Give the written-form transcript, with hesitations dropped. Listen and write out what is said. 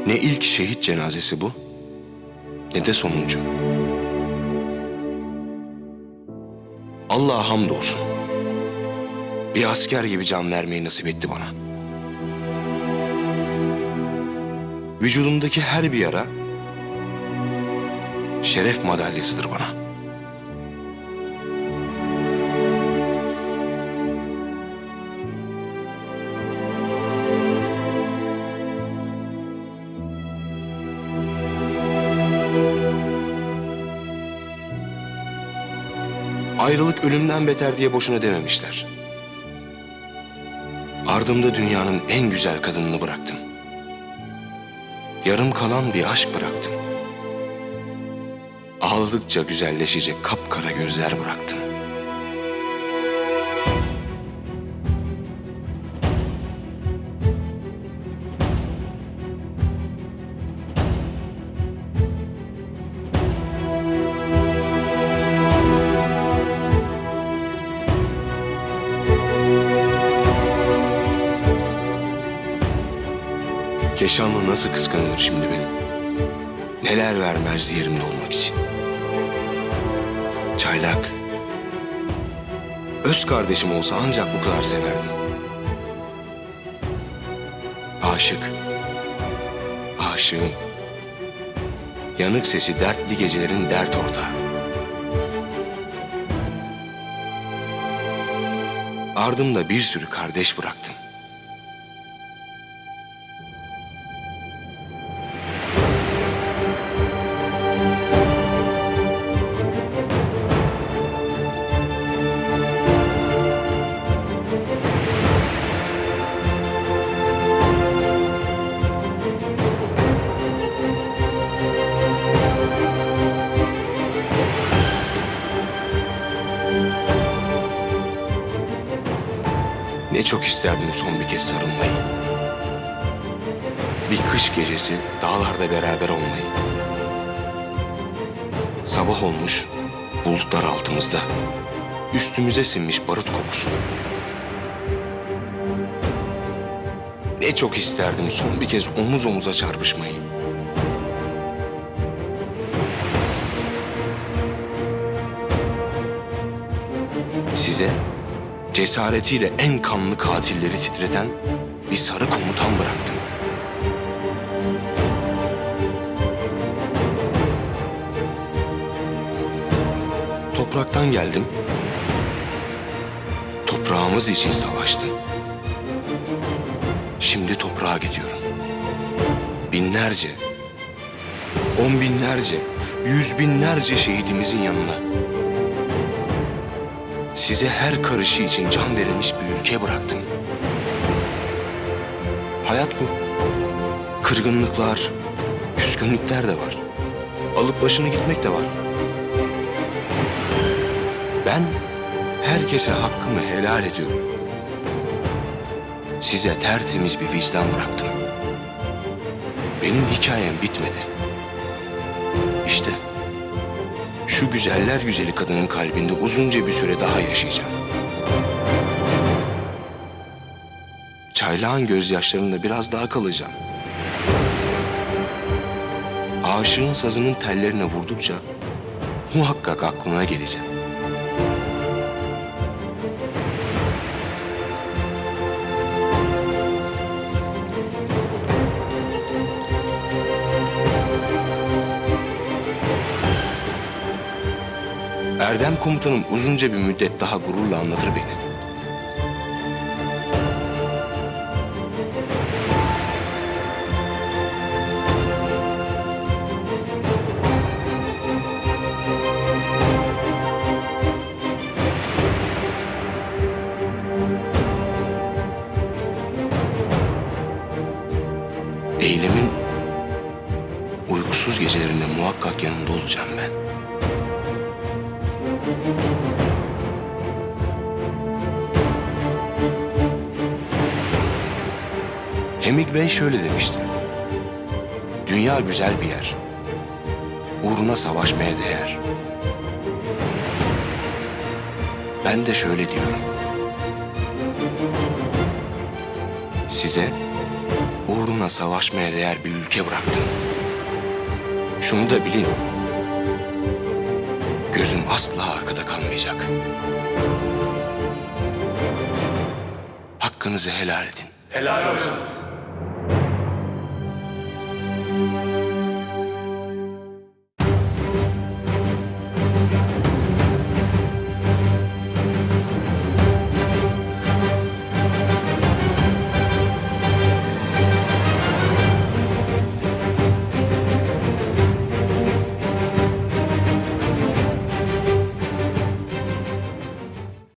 Ne ilk şehit cenazesi bu, ne de sonuncu. Allah'a hamdolsun. Bir asker gibi can vermeyi nasip etti bana. Vücudumdaki her bir yara şeref madalyasıdır bana. Ayrılık ölümden beter diye boşuna dememişler. Ardımda dünyanın en güzel kadınını bıraktım. Yarım kalan bir aşk bıraktım. Ağladıkça güzelleşecek kapkara gözler bıraktım. Keşanlı nasıl kıskanır şimdi benim? Neler vermez yerimde olmak için. Çaylak. Öz kardeşim olsa ancak bu kadar severdim. Aşık. Aşığım. Yanık sesi dertli gecelerin dert ortağı. Ardımda bir sürü kardeş bıraktım. Ne çok isterdim son bir kez sarılmayı. Bir kış gecesi dağlarda beraber olmayı. Sabah olmuş, bulutlar altımızda. Üstümüze sinmiş barut kokusu. Ne çok isterdim son bir kez omuz omuza çarpışmayı. Size cesaretiyle en kanlı katilleri titreten bir sarı komutan bıraktım. Topraktan geldim. Toprağımız için savaştım. Şimdi toprağa gidiyorum. Binlerce, on binlerce, yüz binlerce şehidimizin yanına. Size her karışı için can verilmiş bir ülke bıraktım. Hayat bu. Kırgınlıklar, küskünlükler de var. Alıp başını gitmek de var. Ben herkese hakkımı helal ediyorum. Size tertemiz bir vicdan bıraktım. Benim hikayem bitmedi. İşte şu güzeller güzeli kadının kalbinde uzunca bir süre daha yaşayacağım. Çaylağın gözyaşlarında biraz daha kalacağım. Aşığın sazının tellerine vurdukça muhakkak aklına geleceğim. Erdem komutanım uzunca bir müddet daha gururla anlatır beni. Eylemin uykusuz gecelerinde muhakkak yanında olacağım ben. Hemingway şöyle demişti. Dünya güzel bir yer. Uğruna savaşmaya değer. Ben de şöyle diyorum. Size uğruna savaşmaya değer bir ülke bıraktım. Şunu da bilin. Gözüm asla arkada kalmayacak. Hakkınızı helal edin. Helal olsun.